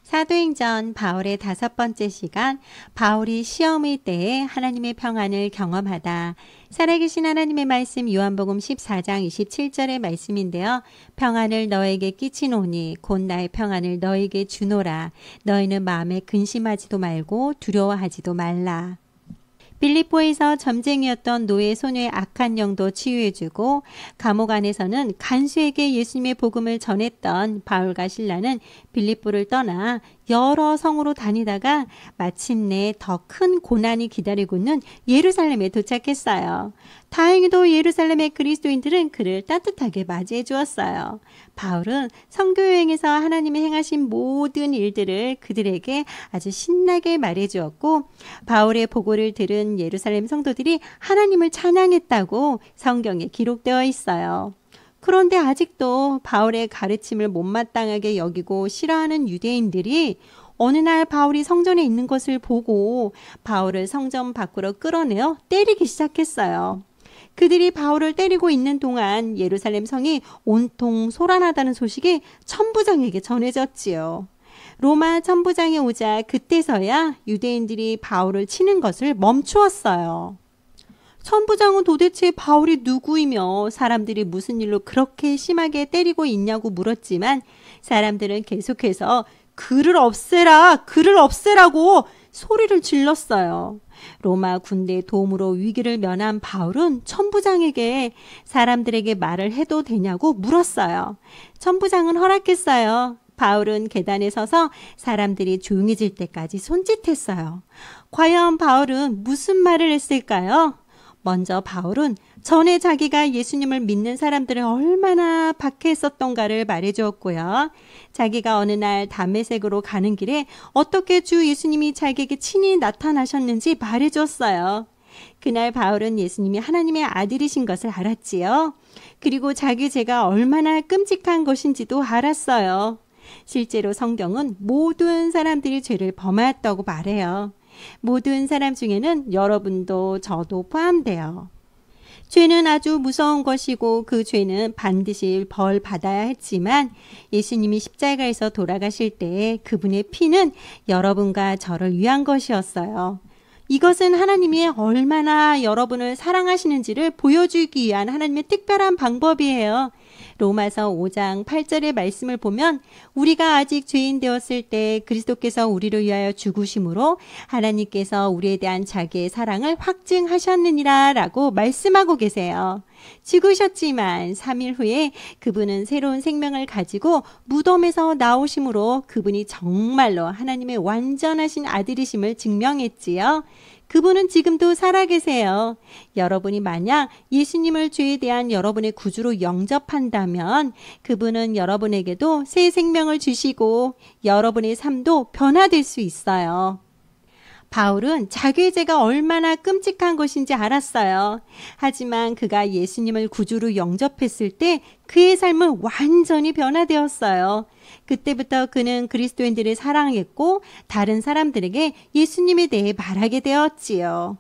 사도행전 바울의 5번째 시간, 바울이 시험의 때에 하나님의 평안을 경험하다. 살아계신 하나님의 말씀 요한복음 14장 27절의 말씀인데요. 평안을 너에게 끼치노니 곧 나의 평안을 너에게 주노라. 너희는 마음에 근심하지도 말고 두려워하지도 말라. 빌립보에서 점쟁이였던 노예 소녀의 악한 영도 치유해주고 감옥 안에서는 간수에게 예수님의 복음을 전했던 바울과 실라는 빌립보를 떠나 여러 성으로 다니다가 마침내 더 큰 고난이 기다리고 있는 예루살렘에 도착했어요. 다행히도 예루살렘의 그리스도인들은 그를 따뜻하게 맞이해 주었어요. 바울은 선교 여행에서 하나님이 행하신 모든 일들을 그들에게 아주 신나게 말해 주었고, 바울의 보고를 들은 예루살렘 성도들이 하나님을 찬양했다고 성경에 기록되어 있어요. 그런데 아직도 바울의 가르침을 못마땅하게 여기고 싫어하는 유대인들이 어느 날 바울이 성전에 있는 것을 보고 바울을 성전 밖으로 끌어내어 때리기 시작했어요. 그들이 바울을 때리고 있는 동안 예루살렘 성이 온통 소란하다는 소식이 천부장에게 전해졌지요. 로마 천부장이 오자 그때서야 유대인들이 바울을 치는 것을 멈추었어요. 천부장은 도대체 바울이 누구이며 사람들이 무슨 일로 그렇게 심하게 때리고 있냐고 물었지만 사람들은 계속해서 그를 없애라, 그를 없애라고 소리를 질렀어요. 로마 군대의 도움으로 위기를 면한 바울은 천부장에게 사람들에게 말을 해도 되냐고 물었어요. 천부장은 허락했어요. 바울은 계단에 서서 사람들이 조용해질 때까지 손짓했어요. 과연 바울은 무슨 말을 했을까요? 먼저 바울은 전에 자기가 예수님을 믿는 사람들을 얼마나 박해했었던가를 말해주었고요. 자기가 어느 날 담메색으로 가는 길에 어떻게 주 예수님이 자기에게 친히 나타나셨는지 말해주었어요. 그날 바울은 예수님이 하나님의 아들이신 것을 알았지요. 그리고 자기 죄가 얼마나 끔찍한 것인지도 알았어요. 실제로 성경은 모든 사람들이 죄를 범하였다고 말해요. 모든 사람 중에는 여러분도 저도 포함돼요. 죄는 아주 무서운 것이고 그 죄는 반드시 벌 받아야 했지만 예수님이 십자가에서 돌아가실 때 그분의 피는 여러분과 저를 위한 것이었어요. 이것은 하나님이 얼마나 여러분을 사랑하시는지를 보여주기 위한 하나님의 특별한 방법이에요. 로마서 5장 8절의 말씀을 보면 우리가 아직 죄인 되었을 때 그리스도께서 우리를 위하여 죽으심으로 하나님께서 우리에 대한 자기의 사랑을 확증하셨느니라 라고 말씀하고 계세요. 죽으셨지만 3일 후에 그분은 새로운 생명을 가지고 무덤에서 나오심으로 그분이 정말로 하나님의 완전하신 아들이심을 증명했지요. 그분은 지금도 살아계세요. 여러분이 만약 예수님을 죄에 대한 여러분의 구주로 영접한다면 그분은 여러분에게도 새 생명을 주시고 여러분의 삶도 변화될 수 있어요. 바울은 자기의 죄가 얼마나 끔찍한 것인지 알았어요. 하지만 그가 예수님을 구주로 영접했을 때 그의 삶은 완전히 변화되었어요. 그때부터 그는 그리스도인들을 사랑했고 다른 사람들에게 예수님에 대해 말하게 되었지요.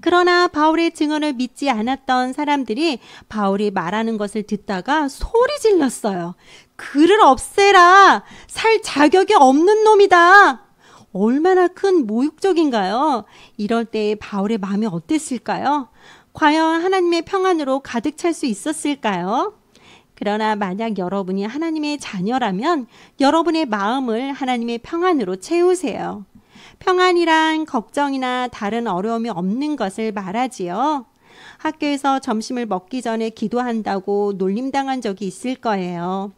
그러나 바울의 증언을 믿지 않았던 사람들이 바울이 말하는 것을 듣다가 소리 질렀어요. 그를 없애라! 살 자격이 없는 놈이다! 얼마나 큰 모욕적인가요? 이럴 때 바울의 마음이 어땠을까요? 과연 하나님의 평안으로 가득 찰 수 있었을까요? 그러나 만약 여러분이 하나님의 자녀라면 여러분의 마음을 하나님의 평안으로 채우세요. 평안이란 걱정이나 다른 어려움이 없는 것을 말하지요. 학교에서 점심을 먹기 전에 기도한다고 놀림당한 적이 있을 거예요.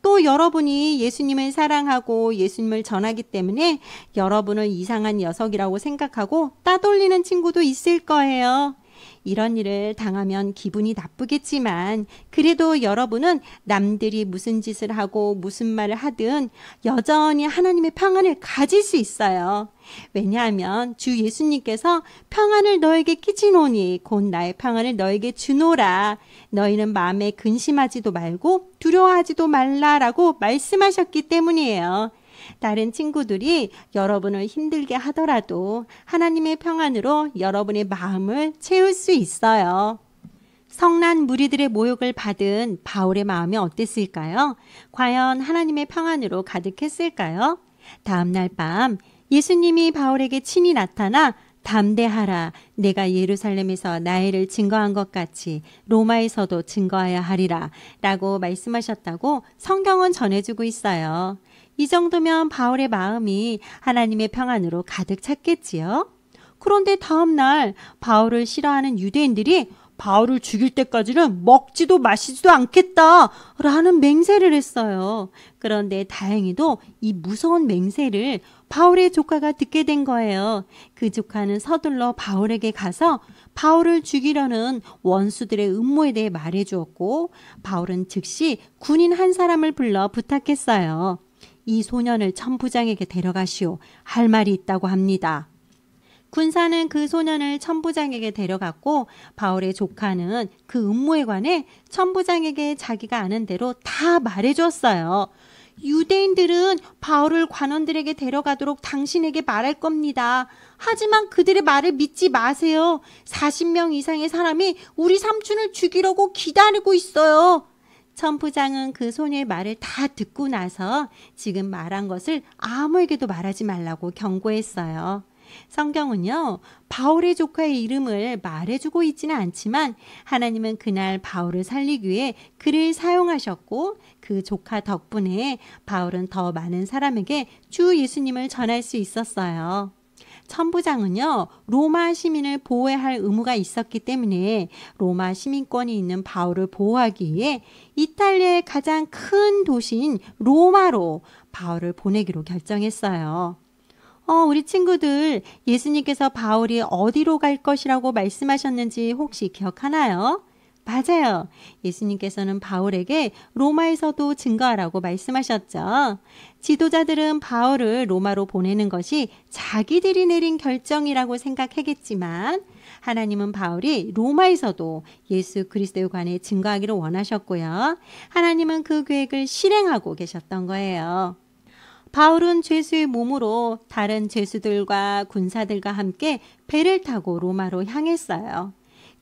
또 여러분이 예수님을 사랑하고 예수님을 전하기 때문에 여러분을 이상한 녀석이라고 생각하고 따돌리는 친구도 있을 거예요. 이런 일을 당하면 기분이 나쁘겠지만 그래도 여러분은 남들이 무슨 짓을 하고 무슨 말을 하든 여전히 하나님의 평안을 가질 수 있어요. 왜냐하면 주 예수님께서 평안을 너에게 끼치노니 곧 나의 평안을 너에게 주노라. 너희는 마음에 근심하지도 말고 두려워하지도 말라라고 말씀하셨기 때문이에요. 다른 친구들이 여러분을 힘들게 하더라도 하나님의 평안으로 여러분의 마음을 채울 수 있어요. 성난 무리들의 모욕을 받은 바울의 마음이 어땠을까요? 과연 하나님의 평안으로 가득했을까요? 다음 날 밤 예수님이 바울에게 친히 나타나 담대하라. 내가 예루살렘에서 나의 일을 증거한 것 같이 로마에서도 증거하여 하리라. 라고 말씀하셨다고 성경은 전해주고 있어요. 이 정도면 바울의 마음이 하나님의 평안으로 가득 찼겠지요. 그런데 다음 날 바울을 싫어하는 유대인들이 바울을 죽일 때까지는 먹지도 마시지도 않겠다 라는 맹세를 했어요. 그런데 다행히도 이 무서운 맹세를 바울의 조카가 듣게 된 거예요. 그 조카는 서둘러 바울에게 가서 바울을 죽이려는 원수들의 음모에 대해 말해주었고, 바울은 즉시 군인 한 사람을 불러 부탁했어요. 이 소년을 천부장에게 데려가시오. 할 말이 있다고 합니다. 군사는 그 소년을 천부장에게 데려갔고, 바울의 조카는 그 음모에 관해 천부장에게 자기가 아는 대로 다 말해줬어요. 유대인들은 바울을 관원들에게 데려가도록 당신에게 말할 겁니다. 하지만 그들의 말을 믿지 마세요. 40명 이상의 사람이 우리 삼촌을 죽이려고 기다리고 있어요. 천부장은 그 소녀의 말을 다 듣고 나서 지금 말한 것을 아무에게도 말하지 말라고 경고했어요. 성경은요, 바울의 조카의 이름을 말해주고 있지는 않지만 하나님은 그날 바울을 살리기 위해 그를 사용하셨고, 그 조카 덕분에 바울은 더 많은 사람에게 주 예수님을 전할 수 있었어요. 천부장은요, 로마 시민을 보호해야 할 의무가 있었기 때문에 로마 시민권이 있는 바울을 보호하기 위해 이탈리아의 가장 큰 도시인 로마로 바울을 보내기로 결정했어요. 우리 친구들, 예수님께서 바울이 어디로 갈 것이라고 말씀하셨는지 혹시 기억하나요? 맞아요. 예수님께서는 바울에게 로마에서도 증거하라고 말씀하셨죠. 지도자들은 바울을 로마로 보내는 것이 자기들이 내린 결정이라고 생각하겠지만, 하나님은 바울이 로마에서도 예수 그리스도에 관해 증거하기를 원하셨고요. 하나님은 그 계획을 실행하고 계셨던 거예요. 바울은 죄수의 몸으로 다른 죄수들과 군사들과 함께 배를 타고 로마로 향했어요.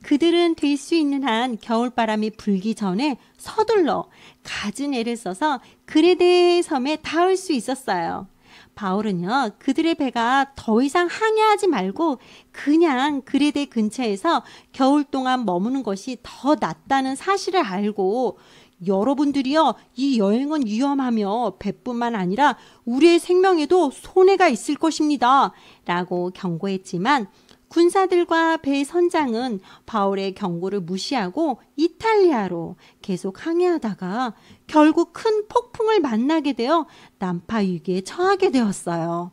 그들은 될 수 있는 한 겨울바람이 불기 전에 서둘러 갖은 애를 써서 그레데 섬에 닿을 수 있었어요. 바울은요, 그들의 배가 더 이상 항해하지 말고 그냥 그레데 근처에서 겨울 동안 머무는 것이 더 낫다는 사실을 알고, 여러분들이요, 이 여행은 위험하며 배뿐만 아니라 우리의 생명에도 손해가 있을 것입니다 라고 경고했지만, 군사들과 배 선장은 바울의 경고를 무시하고 이탈리아로 계속 항해하다가 결국 큰 폭풍을 만나게 되어 난파 위기에 처하게 되었어요.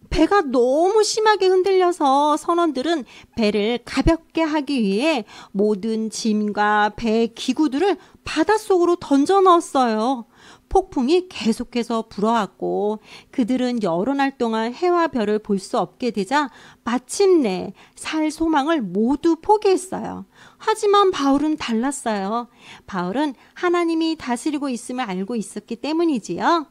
배가 너무 심하게 흔들려서 선원들은 배를 가볍게 하기 위해 모든 짐과 배 기구들을 바닷속으로 던져 넣었어요. 폭풍이 계속해서 불어왔고 그들은 여러 날 동안 해와 별을 볼 수 없게 되자 마침내 살 소망을 모두 포기했어요. 하지만 바울은 달랐어요. 바울은 하나님이 다스리고 있음을 알고 있었기 때문이지요.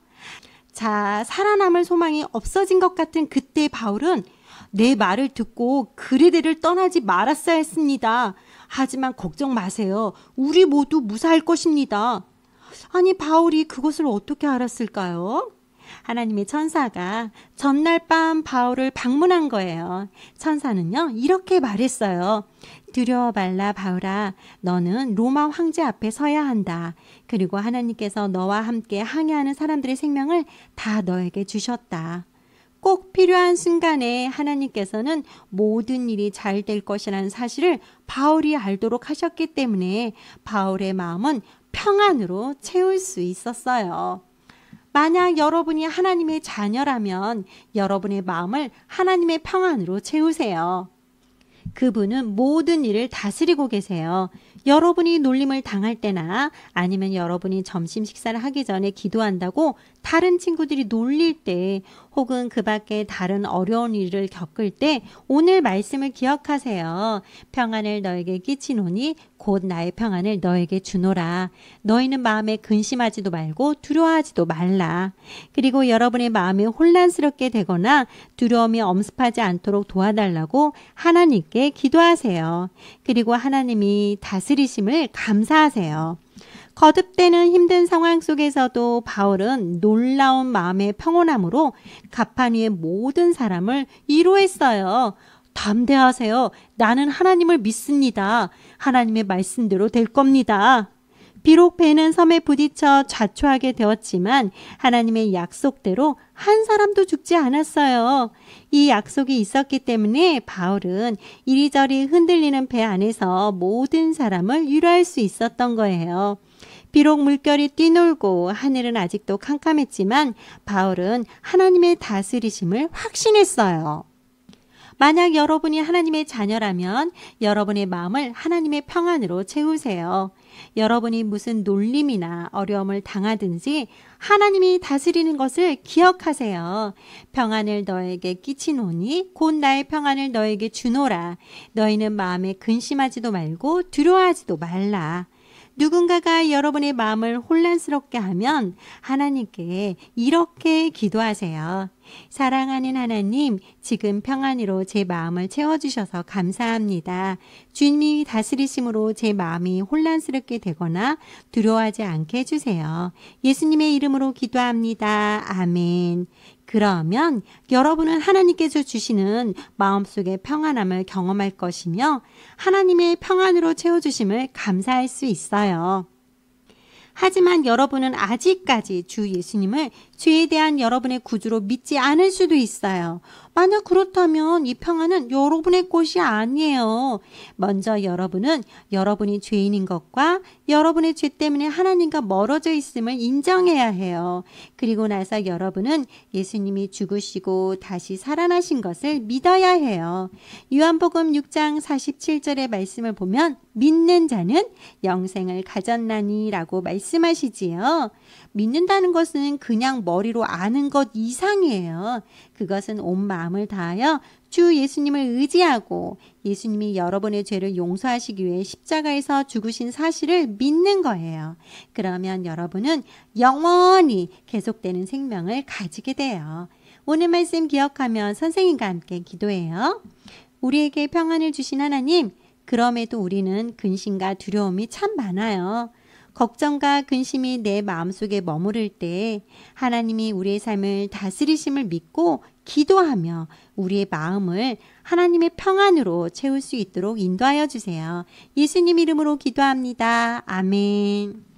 자, 살아남을 소망이 없어진 것 같은 그때 바울은 내 말을 듣고 그레데를 떠나지 말았어야 했습니다. 하지만 걱정 마세요. 우리 모두 무사할 것입니다. 아니, 바울이 그것을 어떻게 알았을까요? 하나님의 천사가 전날 밤 바울을 방문한 거예요. 천사는요, 이렇게 말했어요. 두려워 말라 바울아, 너는 로마 황제 앞에 서야 한다. 그리고 하나님께서 너와 함께 항해하는 사람들의 생명을 다 너에게 주셨다. 꼭 필요한 순간에 하나님께서는 모든 일이 잘 될 것이라는 사실을 바울이 알도록 하셨기 때문에 바울의 마음은 평안으로 채울 수 있었어요. 만약 여러분이 하나님의 자녀라면 여러분의 마음을 하나님의 평안으로 채우세요. 그분은 모든 일을 다스리고 계세요. 여러분이 놀림을 당할 때나 아니면 여러분이 점심 식사를 하기 전에 기도한다고 다른 친구들이 놀릴 때, 혹은 그 밖에 다른 어려운 일을 겪을 때 오늘 말씀을 기억하세요. 평안을 너에게 끼치노니 곧 나의 평안을 너에게 주노라. 너희는 마음에 근심하지도 말고 두려워하지도 말라. 그리고 여러분의 마음이 혼란스럽게 되거나 두려움이 엄습하지 않도록 도와달라고 하나님께 기도하세요. 그리고 하나님이 다스리심을 감사하세요. 거듭되는 힘든 상황 속에서도 바울은 놀라운 마음의 평온함으로 갑판 위의 모든 사람을 위로했어요. 담대하세요. 나는 하나님을 믿습니다. 하나님의 말씀대로 될 겁니다. 비록 배는 섬에 부딪혀 좌초하게 되었지만 하나님의 약속대로 한 사람도 죽지 않았어요. 이 약속이 있었기 때문에 바울은 이리저리 흔들리는 배 안에서 모든 사람을 위로할 수 있었던 거예요. 비록 물결이 뛰놀고 하늘은 아직도 캄캄했지만 바울은 하나님의 다스리심을 확신했어요. 만약 여러분이 하나님의 자녀라면 여러분의 마음을 하나님의 평안으로 채우세요. 여러분이 무슨 놀림이나 어려움을 당하든지 하나님이 다스리는 것을 기억하세요. 평안을 너에게 끼치노니 곧 나의 평안을 너에게 주노라. 너희는 마음에 근심하지도 말고 두려워하지도 말라. 누군가가 여러분의 마음을 혼란스럽게 하면 하나님께 이렇게 기도하세요. 사랑하는 하나님, 지금 평안으로 제 마음을 채워주셔서 감사합니다. 주님이 다스리심으로 제 마음이 혼란스럽게 되거나 두려워하지 않게 해주세요. 예수님의 이름으로 기도합니다. 아멘. 그러면 여러분은 하나님께서 주시는 마음속의 평안함을 경험할 것이며 하나님의 평안으로 채워주심을 감사할 수 있어요. 하지만 여러분은 아직까지 주 예수님을 죄에 대한 여러분의 구주로 믿지 않을 수도 있어요. 만약 그렇다면 이 평안은 여러분의 것이 아니에요. 먼저 여러분은 여러분이 죄인인 것과 여러분의 죄 때문에 하나님과 멀어져 있음을 인정해야 해요. 그리고 나서 여러분은 예수님이 죽으시고 다시 살아나신 것을 믿어야 해요. 요한복음 6장 47절의 말씀을 보면 믿는 자는 영생을 가졌나니 라고 말씀하시지요. 믿는다는 것은 그냥 머리로 아는 것 이상이에요. 그것은 온 마음을 다하여 주 예수님을 의지하고 예수님이 여러분의 죄를 용서하시기 위해 십자가에서 죽으신 사실을 믿는 거예요. 그러면 여러분은 영원히 계속되는 생명을 가지게 돼요. 오늘 말씀 기억하며 선생님과 함께 기도해요. 우리에게 평안을 주신 하나님, 그럼에도 우리는 근심과 두려움이 참 많아요. 걱정과 근심이 내 마음속에 머무를 때 하나님이 우리의 삶을 다스리심을 믿고 기도하며 우리의 마음을 하나님의 평안으로 채울 수 있도록 인도하여 주세요. 예수님 이름으로 기도합니다. 아멘.